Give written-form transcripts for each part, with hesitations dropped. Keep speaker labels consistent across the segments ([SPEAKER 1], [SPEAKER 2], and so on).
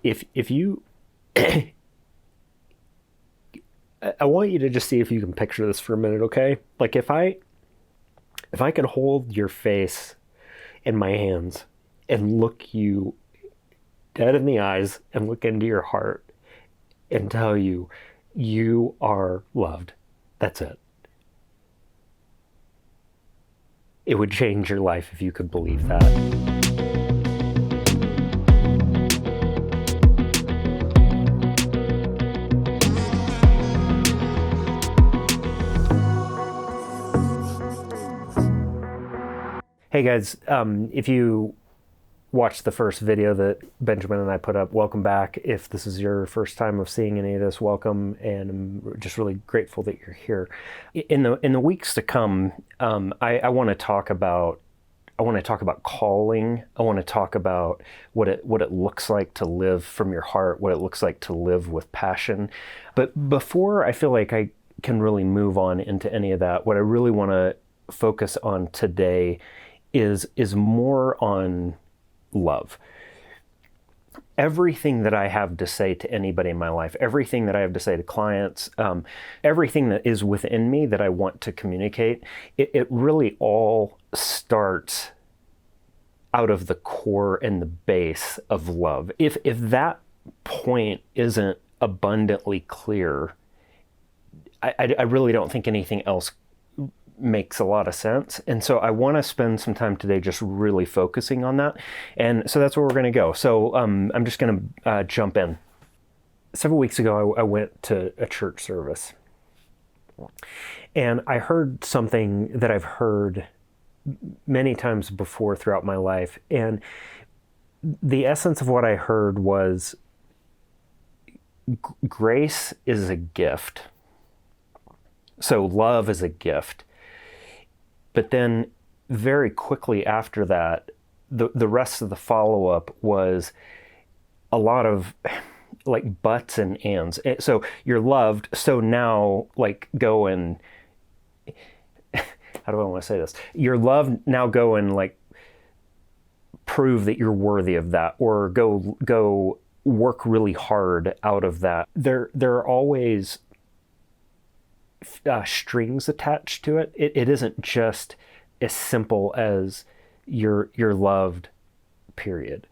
[SPEAKER 1] if you, I want you to just see if you can picture this for a minute, okay? Like if I could hold your face in my hands and look you dead in the eyes and look into your heart and tell you you are loved. That's it. It would change your life if you could believe that. Hey guys, if you watched the first video that Benjamin and I put up, welcome back. If this is your first time of seeing any of this, welcome, and I'm just really grateful that you're here. In the weeks to come, I want to talk about calling. I want to talk about what it looks like to live from your heart, what it looks like to live with passion. But before I feel like I can really move on into any of that, what I really want to focus on today is more on love. Everything that I have to say to anybody in my life, everything that I have to say to clients, everything that is within me that I want to communicate, it really all starts out of the core and the base of love. If that point isn't abundantly clear, I really don't think anything else makes a lot of sense. And so I want to spend some time today just really focusing on that. And so that's where we're going to go. So I'm just going to jump in. Several weeks ago, I went to a church service. And I heard something that I've heard many times before throughout my life. And the essence of what I heard was grace is a gift. So love is a gift. But then very quickly after that, the rest of the follow-up was a lot of like buts and ands. So you're loved, so now like go and, how do I want to say this? You're loved, now go and like prove that you're worthy of that, or go work really hard out of that. There are always strings attached to it. It isn't just as simple as you're loved, period.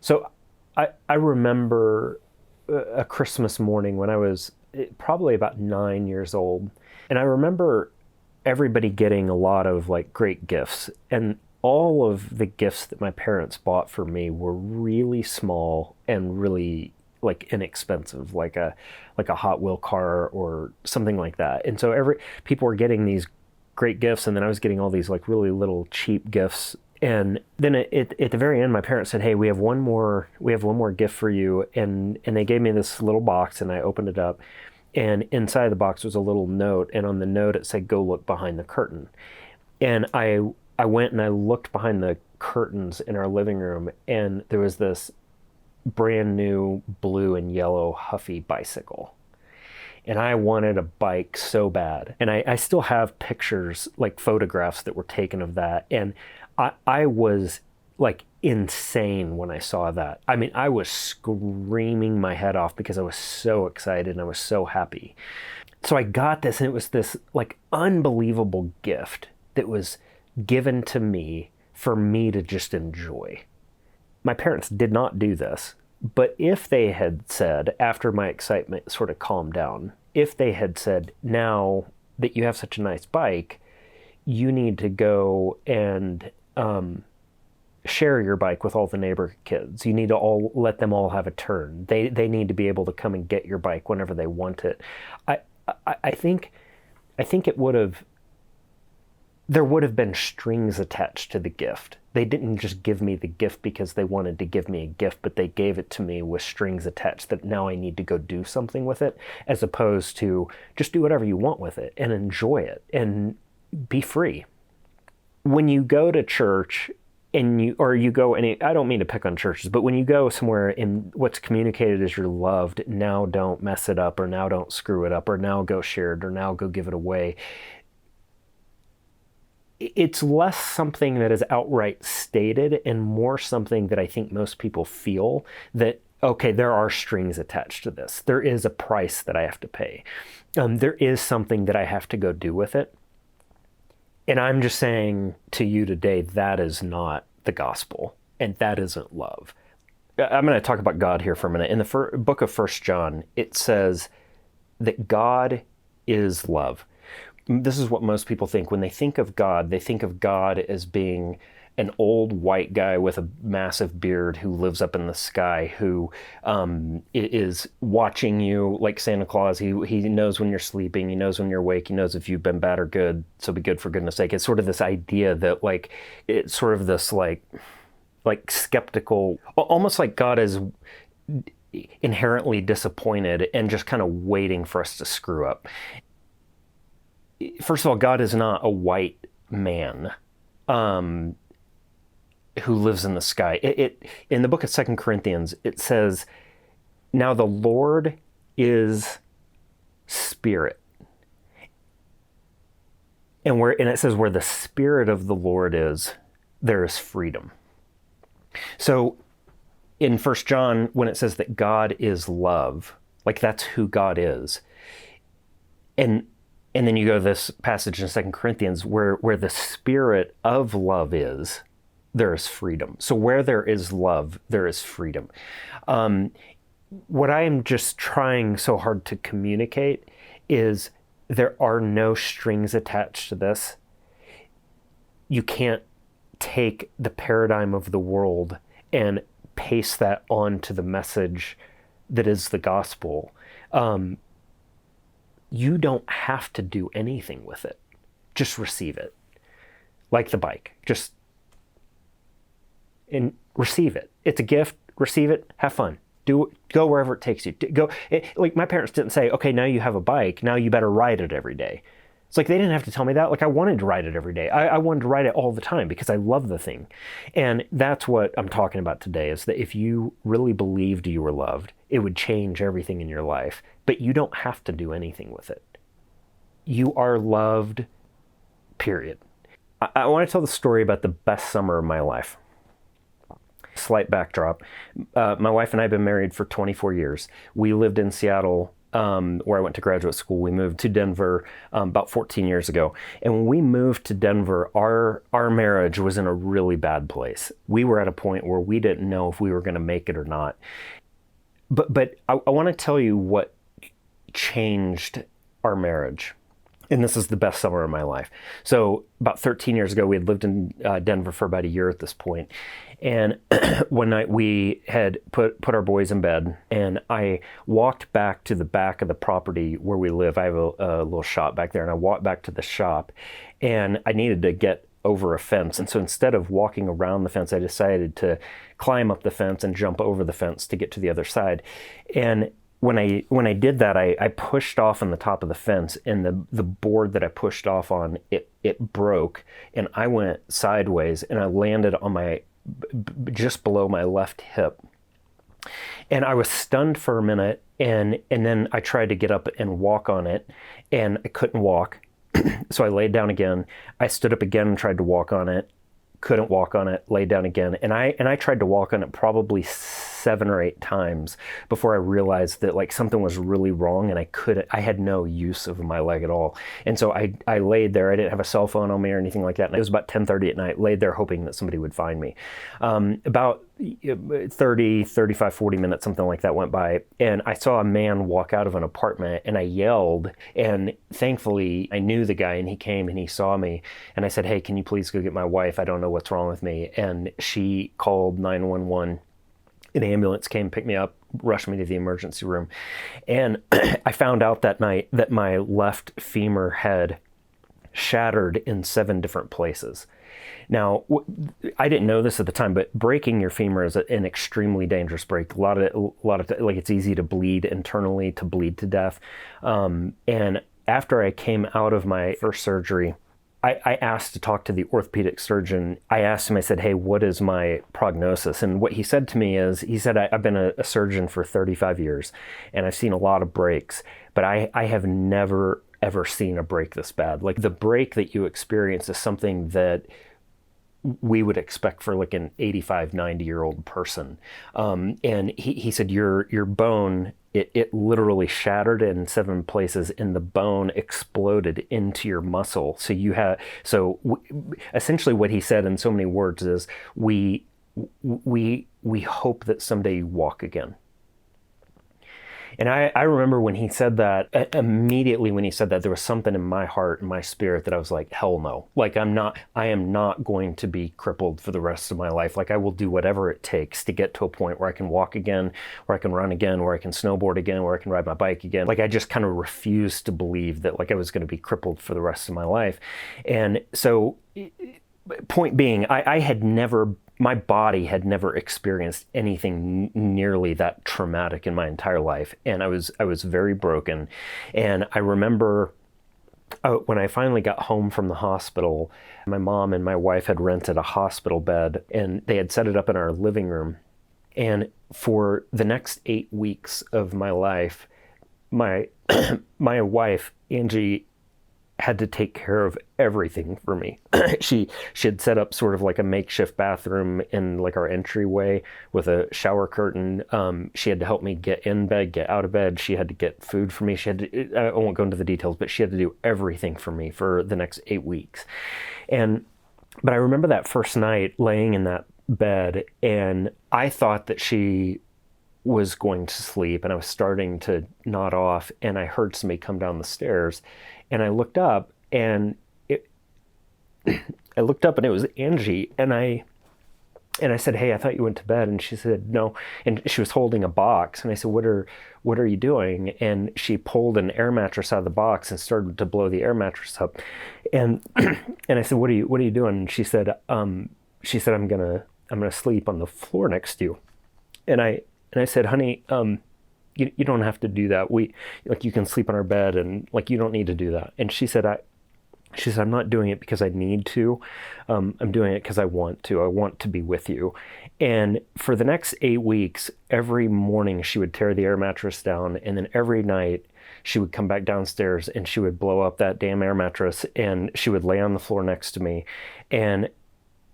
[SPEAKER 1] So I remember a Christmas morning when I was probably about 9 years old, and I remember everybody getting a lot of like great gifts, and all of the gifts that my parents bought for me were really small and really like inexpensive, like a Hot Wheel car or something like that. And so people were getting these great gifts, and then I was getting all these like really little cheap gifts. And then at the very end, my parents said, "Hey, we have one more gift for you." And they gave me this little box, and I opened it up, and inside the box was a little note, and on the note it said, "Go look behind the curtain." And I went and I looked behind the curtains in our living room, and there was this brand new blue and yellow Huffy bicycle. And I wanted a bike so bad. And I still have pictures, like photographs that were taken of that. And I was like insane when I saw that. I mean, I was screaming my head off because I was so excited and I was so happy. So I got this, and it was this like unbelievable gift that was given to me for me to just enjoy. My parents did not do this, but if they had said, after my excitement sort of calmed down, if they had said, now that you have such a nice bike, you need to go and share your bike with all the neighbor kids. You need to let them all have a turn. They need to be able to come and get your bike whenever they want it. I think it would have, there would have been strings attached to the gift. They didn't just give me the gift because they wanted to give me a gift, but they gave it to me with strings attached that now I need to go do something with it, as opposed to just do whatever you want with it and enjoy it and be free. When you go to church and you go, and I don't mean to pick on churches, but when you go somewhere and what's communicated as you're loved, now don't mess it up, or now don't screw it up, or now go share it, or now go give it away. it's less something that is outright stated and more something that I think most people feel that, okay, there are strings attached to this. There is a price that I have to pay. There is something that I have to go do with it. And I'm just saying to you today, that is not the gospel, and that isn't love. I'm going to talk about God here for a minute. In the book of 1 John, it says that God is love. This is what most people think. When they think of God, they think of God as being an old white guy with a massive beard who lives up in the sky, who is watching you like Santa Claus. He knows when you're sleeping. He knows when you're awake. He knows if you've been bad or good. So be good for goodness sake. It's sort of this idea that like, it's sort of this like skeptical, almost like God is inherently disappointed and just kind of waiting for us to screw up. First of all, God is not a white man who lives in the sky. In the book of 2 Corinthians, it says, now the Lord is spirit. And it says where the Spirit of the Lord is, there is freedom. So in 1 John, when it says that God is love, like that's who God is. And then you go to this passage in 2 Corinthians where the Spirit of love is, there is freedom. So where there is love, there is freedom. What I am just trying so hard to communicate is there are no strings attached to this. You can't take the paradigm of the world and paste that onto the message that is the gospel. You don't have to do anything with it. Just receive it. Like the bike. Just and receive it. It's a gift. Receive it. Have fun. Go wherever it takes you. Like my parents didn't say, okay, now you have a bike. Now you better ride it every day. It's like they didn't have to tell me that. Like I wanted to ride it every day. I wanted to ride it all the time because I love the thing. And that's what I'm talking about today, is that if you really believed you were loved, it would change everything in your life. But you don't have to do anything with it. You are loved, period. I want to tell the story about the best summer of my life. Slight backdrop. My wife and I have been married for 24 years. We lived in Seattle, where I went to graduate school. We moved to Denver about 14 years ago. And when we moved to Denver, our marriage was in a really bad place. We were at a point where we didn't know if we were going to make it or not. But I want to tell you what changed our marriage. And this is the best summer of my life. So about 13 years ago, we had lived in Denver for about a year at this point. And one night we had put our boys in bed, and I walked back to the back of the property where we live. I have a little shop back there, and I walked back to the shop, and I needed to get over a fence. And so instead of walking around the fence, I decided to climb up the fence and jump over the fence to get to the other side. And when I did that, I pushed off on the top of the fence, and the board that I pushed off on, it broke, and I went sideways, and I landed on my just below my left hip. And I was stunned for a minute, and then I tried to get up and walk on it, and I couldn't walk. So I laid down again. I stood up again and tried to walk on it. Couldn't walk on it, laid down again. And I tried to walk on it probably 7 or 8 times before I realized that like something was really wrong, and I had no use of my leg at all. And so I laid there. I didn't have a cell phone on me or anything like that. And it was about 10:30 at night, laid there hoping that somebody would find me. About 30, 35, 40 minutes, something like that went by, and I saw a man walk out of an apartment, and I yelled, and thankfully I knew the guy, and he came and he saw me, and I said, hey, can you please go get my wife? I don't know what's wrong with me. And she called 911. An ambulance came, picked me up, rushed me to the emergency room. And I found out that night that my left femur had shattered in 7 different places. Now, I didn't know this at the time, but breaking your femur is an extremely dangerous break. A lot of like it's easy to bleed internally, to bleed to death. And after I came out of my first surgery, I asked to talk to the orthopedic surgeon. I asked him, I said, hey, what is my prognosis? And what he said to me is, he said, I've been a surgeon for 35 years, and I've seen a lot of breaks, but I have never ever seen a break this bad. Like the break that you experience is something that we would expect for like an 85, 90-year-old person. And he said, your bone, it literally shattered in 7 places and the bone exploded into your muscle. So essentially what he said in so many words is, we hope that someday you walk again. And I remember when he said that, immediately when he said that, there was something in my heart and my spirit that I was like, hell no. Like I am not going to be crippled for the rest of my life. Like I will do whatever it takes to get to a point where I can walk again, where I can run again, where I can snowboard again, where I can ride my bike again. Like I just kind of refused to believe that like I was going to be crippled for the rest of my life. And so point being, I had never, my body had never experienced anything nearly that traumatic in my entire life. And I was very broken. And I remember when I finally got home from the hospital, my mom and my wife had rented a hospital bed and they had set it up in our living room. And for the next 8 weeks of my life, my wife, Angie, had to take care of everything for me. She had set up sort of like a makeshift bathroom in like our entryway with a shower curtain. She had to help me get in bed, get out of bed. She had to get food for me. She had to, I won't go into the details, but she had to do everything for me for the next 8 weeks. But I remember that first night laying in that bed, and I thought that she was going to sleep, and I was starting to nod off, and I heard somebody come down the stairs, and I looked up, and I looked up, and it was Angie, and I said, "Hey, I thought you went to bed," and she said, "No," and she was holding a box, and I said, "What are you doing?" And she pulled an air mattress out of the box and started to blow the air mattress up, and I said, "What are you doing?" And she said, "I'm gonna sleep on the floor next to you," and I said, "Honey, you don't have to do that. You can sleep on our bed, and like you don't need to do that." And she said, "I'm not doing it because I need to. I'm doing it because I want to. I want to be with you." And for the next 8 weeks, every morning she would tear the air mattress down, and then every night she would come back downstairs and she would blow up that damn air mattress, and she would lay on the floor next to me. And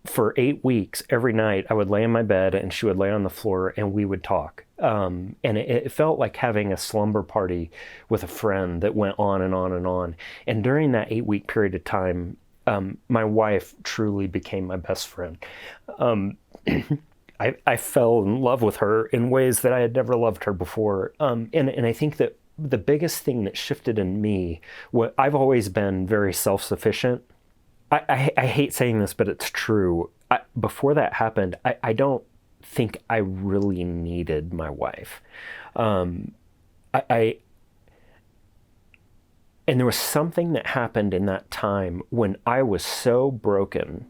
[SPEAKER 1] for 8 weeks, every night I would lay in my bed and she would lay on the floor and we would talk. And it felt like having a slumber party with a friend that went on and on and on. And during that 8-week period of time, my wife truly became my best friend. I fell in love with her in ways that I had never loved her before. And I think that the biggest thing that shifted in me, I've always been very self-sufficient. I hate saying this, but it's true. Before that happened, I don't think I really needed my wife. And there was something that happened in that time when I was so broken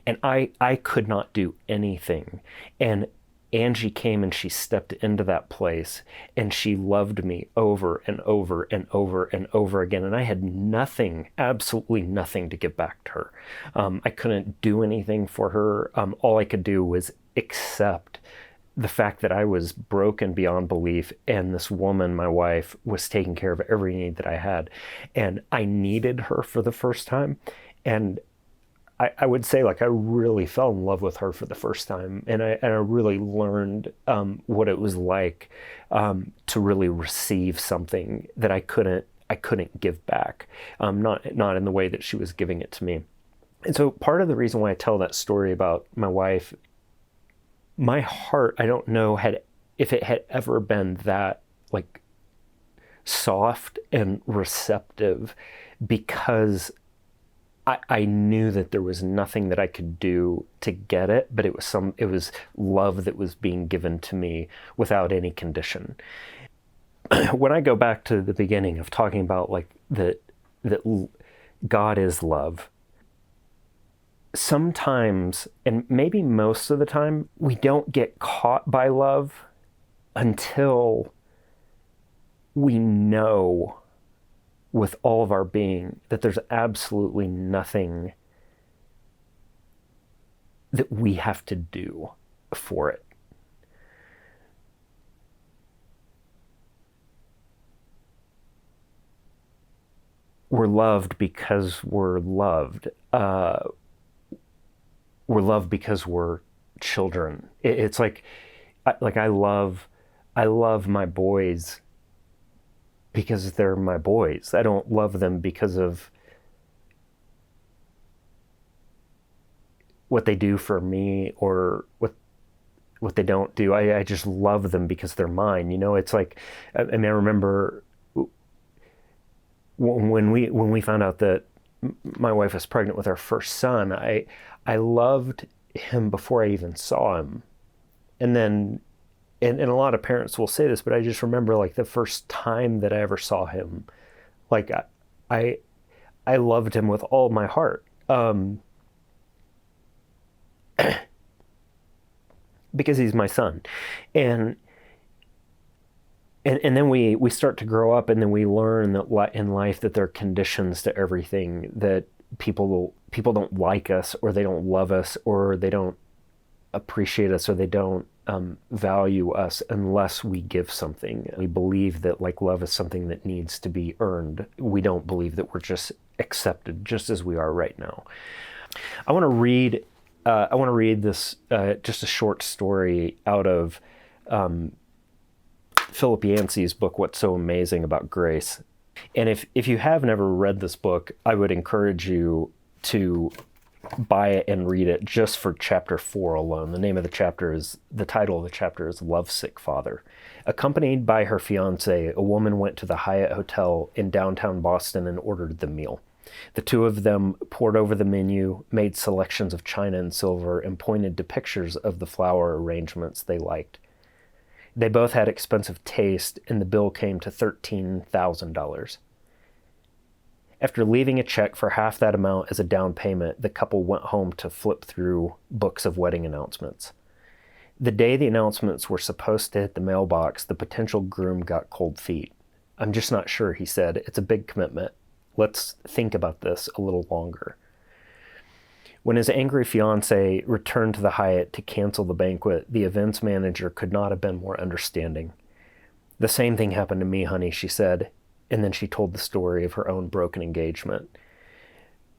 [SPEAKER 1] and I could not do anything. And Angie came and she stepped into that place and she loved me over and over and over and over again. And I had nothing, absolutely nothing to give back to her. I couldn't do anything for her. All I could do was accept the fact that I was broken beyond belief, and this woman, my wife, was taking care of every need that I had. And I needed her for the first time. And I would say, like, I really fell in love with her for the first time, and I really learned what it was like to really receive something that I couldn't give back, not in the way that she was giving it to me. And so part of the reason why I tell that story about my wife, my heart, I don't know if it had ever been that like soft and receptive, because I knew that there was nothing that I could do to get it, but it was love that was being given to me without any condition. When I go back to the beginning of talking about like that God is love, sometimes, and maybe most of the time, we don't get caught by love until we know with all of our being that there's absolutely nothing that we have to do for it. we're loved because we're loved. We're loved because we're children. It's like I love my boys because they're my boys. I don't love them because of what they do for me or what they don't do. I just love them because they're mine. It's like, I mean, I remember when we found out that my wife was pregnant with our first son, I loved him before I even saw him. And then, and a lot of parents will say this, but I just remember like the first time that I ever saw him, like I, I loved him with all my heart. Because he's my son. And then we start to grow up, and then we learn that in life that there are conditions to everything, that people don't like us, or they don't love us, or they don't appreciate us, or they don't value us unless we give something. We believe that like love is something that needs to be earned. We don't believe that we're just accepted just as we are right now. I want to read this just a short story out of Philip Yancey's book, What's So Amazing About Grace. And if you have never read this book, I would encourage you to buy it and read it just for chapter 4 alone. The title of the chapter is Lovesick Father. Accompanied by her fiance, a woman went to the Hyatt Hotel in downtown Boston and ordered the meal. The two of them pored over the menu, made selections of china and silver, and pointed to pictures of the flower arrangements they liked. They both had expensive taste, and the bill came to $13,000. After leaving a check for half that amount as a down payment, the couple went home to flip through books of wedding announcements. The day the announcements were supposed to hit the mailbox, the potential groom got cold feet. "I'm just not sure," he said. "It's a big commitment. Let's think about this a little longer." When his angry fiancée returned to the Hyatt to cancel the banquet, the events manager could not have been more understanding. "The same thing happened to me, honey," she said, and then she told the story of her own broken engagement.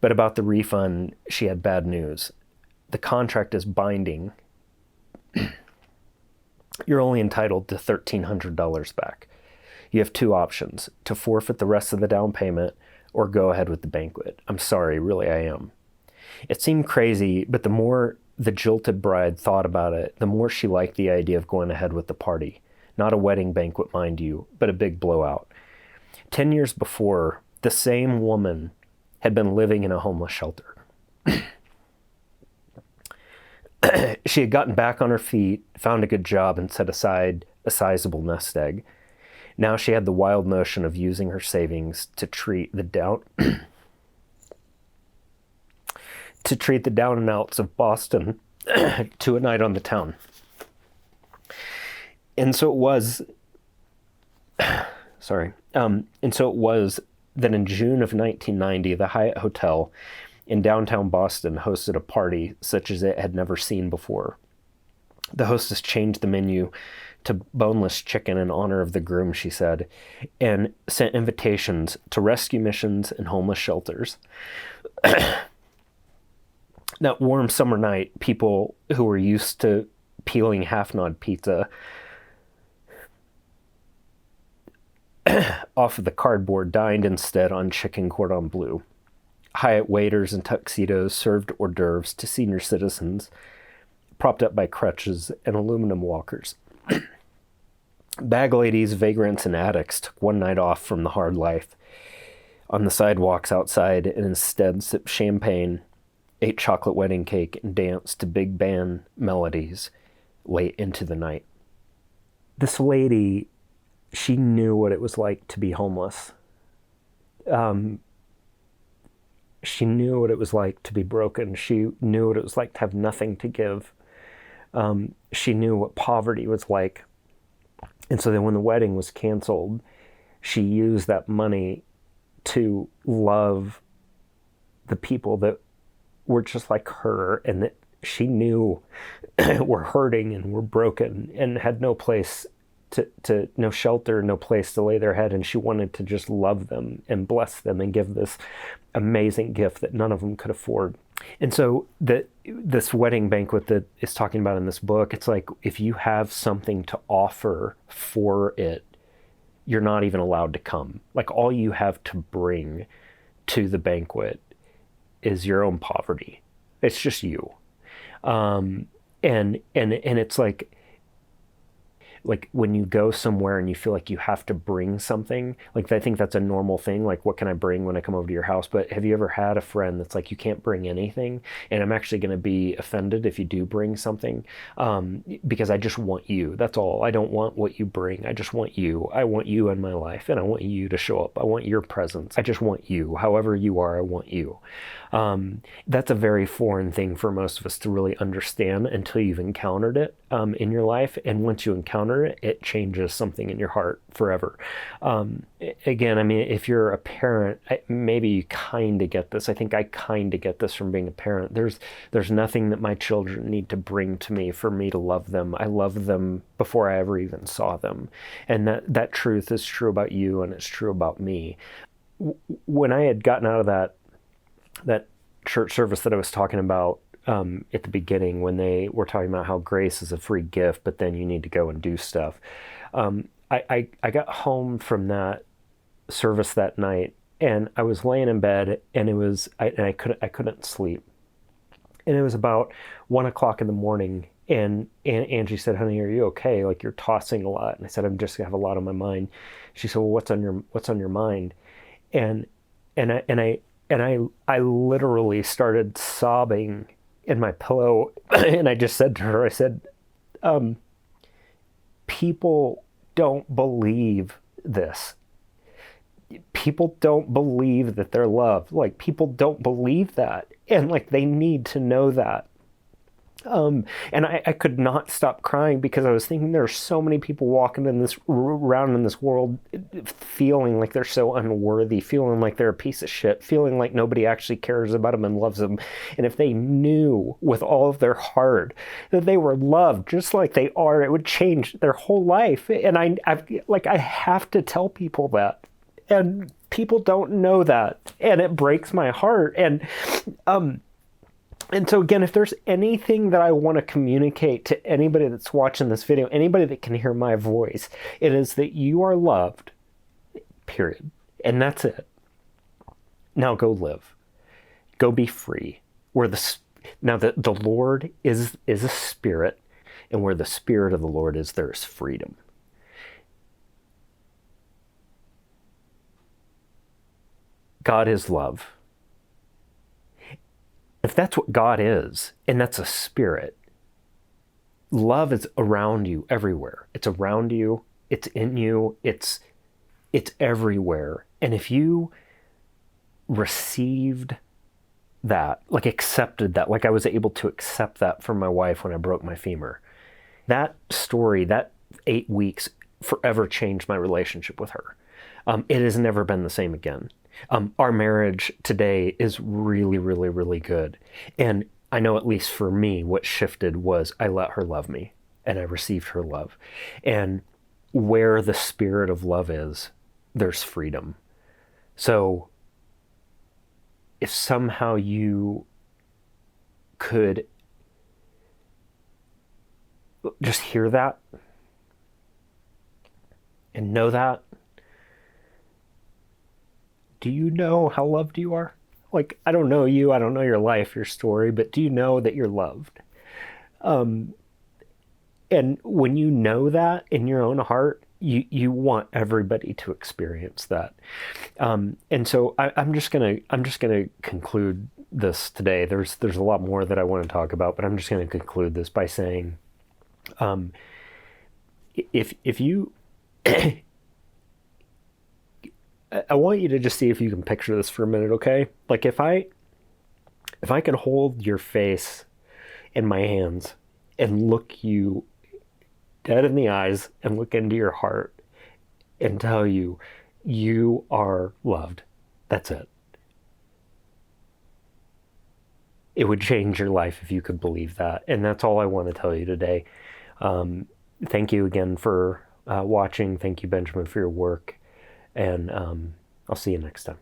[SPEAKER 1] But about the refund, she had bad news. The contract is binding. You're only entitled to $1,300 back. You have two options: to forfeit the rest of the down payment or go ahead with the banquet. I'm sorry, really I am. It seemed crazy, but the more the jilted bride thought about it, the more she liked the idea of going ahead with the party. Not a wedding banquet, mind you, but a big blowout. 10 years before, the same woman had been living in a homeless shelter. She had gotten back on her feet, found a good job, and set aside a sizable nest egg. Now she had the wild notion of using her savings to treat the down and outs of Boston to a night on the town. And so it was that in June of 1990, the Hyatt Hotel in downtown Boston hosted a party such as it had never seen before. The hostess changed the menu to boneless chicken in honor of the groom, she said, and sent invitations to rescue missions and homeless shelters. That warm summer night, people who were used to peeling half-gnawed pizza off of the cardboard dined instead on chicken cordon bleu. Hyatt waiters in tuxedos served hors d'oeuvres to senior citizens, propped up by crutches and aluminum walkers. Bag ladies, vagrants, and addicts took one night off from the hard life on the sidewalks outside and instead sipped champagne, ate chocolate wedding cake, and danced to big band melodies late into the night. This lady, she knew what it was like to be homeless. She knew what it was like to be broken. She knew what it was like to have nothing to give. She knew what poverty was like. And so then when the wedding was canceled, she used that money to love the people that were just like her and that she knew were hurting and were broken and had no place to no shelter, no place to lay their head, and she wanted to just love them and bless them and give this amazing gift that none of them could afford. And so this wedding banquet that is talking about in this book, it's like if you have something to offer for it, you're not even allowed to come. Like all you have to bring to the banquet is your own poverty. It's just you. And it's like when you go somewhere and you feel like you have to bring something, like I think that's a normal thing. Like, what can I bring when I come over to your house? But have you ever had a friend that's like, you can't bring anything, and I'm actually going to be offended if you do bring something, because I just want you. That's all. I don't want what you bring. I just want you. I want you in my life, and I want you to show up. I want your presence. I just want you. However you are, I want you. That's a very foreign thing for most of us to really understand until you've encountered it in your life. And once you encounter it, it changes something in your heart forever. Again, I mean, if you're a parent, maybe you kind of get this. I think I kind of get this from being a parent. There's nothing that my children need to bring to me for me to love them. I love them before I ever even saw them. And that truth is true about you, and it's true about me. When I had gotten out of that church service that I was talking about at the beginning, when they were talking about how grace is a free gift, but then you need to go and do stuff. I got home from that service that night, and I was laying in bed, and I couldn't sleep, and it was about 1:00 in the morning. And Angie said, "Honey, are you okay? Like, you're tossing a lot." And I said, "I'm just gonna have a lot on my mind." She said, "Well, what's on your mind?" And I literally started sobbing in my pillow, and I just said to her, I said, people don't believe this. People don't believe that they're loved. Like, people don't believe that. And like, they need to know that. And I could not stop crying, because I was thinking there are so many people walking around in this world feeling like they're so unworthy, feeling like they're a piece of shit, feeling like nobody actually cares about them and loves them. And if they knew with all of their heart that they were loved just like they are, it would change their whole life. And I have to tell people that. And people don't know that. And it breaks my heart. And so again, if there's anything that I want to communicate to anybody that's watching this video, anybody that can hear my voice, it is that you are loved, period. And that's it. Now go live. Go be free. Now the Lord is a spirit, and where the Spirit of the Lord is, there is freedom. God is love. If that's what God is, and that's a spirit, love is around you everywhere. It's around you. It's in you. It's everywhere. And if you received that, like accepted that, like I was able to accept that from my wife when I broke my femur, that story, that 8 weeks forever changed my relationship with her. It has never been the same again. Our marriage today is really, really, really good. And I know, at least for me, what shifted was I let her love me, and I received her love. And where the Spirit of love is, there's freedom. So if somehow you could just hear that and know that, do you know how loved you are? Like, I don't know you, I don't know your life, your story, but do you know that you're loved? And when you know that in your own heart, you want everybody to experience that. And so I'm just gonna conclude this today. There's a lot more that I want to talk about, but I'm just gonna conclude this by saying, if you I want you to just see if you can picture this for a minute, okay? Like, if I can hold your face in my hands and look you dead in the eyes and look into your heart and tell you, you are loved. That's it. It would change your life if you could believe that. And that's all I want to tell you today. Thank you again for watching. Thank you, Benjamin, for your work. And I'll see you next time.